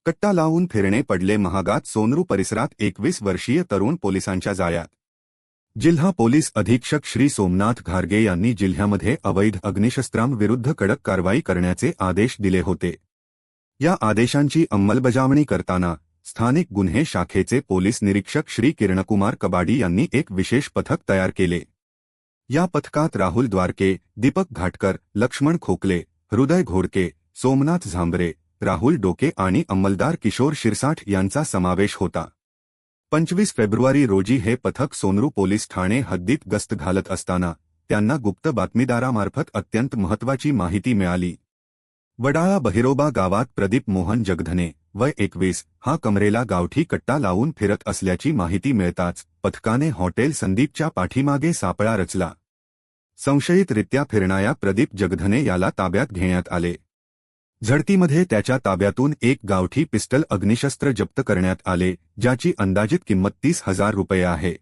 कट्टा लावून फिरणे पडले महागात. सोनरू परिसरात 21 वर्षीय तरुण पोलिसांच्या जाळ्यात. जिल्हा पोलीस अधीक्षक श्री सोमनाथ घारगे यांनी जिल्ह्यामध्ये अवैध अग्निशस्त्रांविरुद्ध कडक कारवाई करण्याचे आदेश दिले होते. या आदेशांची अंमलबजावणी करताना स्थानिक गुन्हे शाखेचे पोलीस निरीक्षक श्री किरणकुमार कबाडी यांनी एक विशेष पथक तयार केले. या पथकात राहुल द्वारके, दीपक घाटकर, लक्ष्मण खोकले, हृदय घोडके, सोमनाथ झांबरे, राहुल डोके आणि अंमलदार किशोर शिरसाठ यांचा समावेश होता. 25 फेब्रुवारी रोजी हे पथक सोनरू पोलीस ठाणे हद्दीत गस्त घालत असताना त्यांना गुप्त बातमीदारामार्फत अत्यंत महत्त्वाची माहिती मिळाली. वडाळा बहिरोबा गावात प्रदीप मोहन जगधने वय 21 हा कमरेला गावठी कट्टा लावून फिरत असल्याची माहिती मिळताच पथकाने हॉटेल संदीपच्या पाठीमागे सापळा रचला. संशयितरित्या फिरणाऱ्या प्रदीप जगधने याला ताब्यात घेण्यात आले. झडतीमध्ये त्याच्या ताब्यातून एक गावठी पिस्टल अग्निशस्त्र जप्त करण्यात आले, ज्याची अंदाजित किंमत 30,000 रुपये आहे.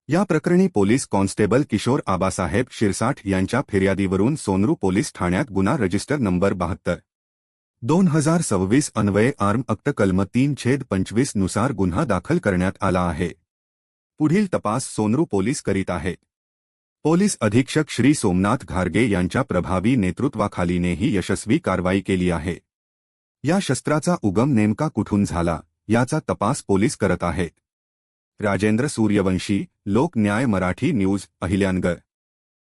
या प्रकरणी पोलीस कॉन्स्टेबल किशोर आबासाहेब शिरसाठ यांच्या फिर्यादीवरून सोनरू पोलीस ठाण्यात गुन्हा रजिस्टर नंबर 72/2026 अन्वये आर्म ॲक्ट कलम 3/25 नुसार गुन्हा दाखल करण्यात आला आहे. पुढील तपास सोनरू पोलीस करीत आहेत. पोलीस अधीक्षक श्री सोमनाथ घारगे यांच्या प्रभावी नेतृत्वाखालीने ही यशस्वी कारवाई केली आहे. या शस्त्राचा उगम नेमका कुठून झाला याचा तपास पोलीस करत आहेत. राजेंद्र सूर्यवंशी, लोक न्याय मराठी न्यूज, अहिल्यानगर.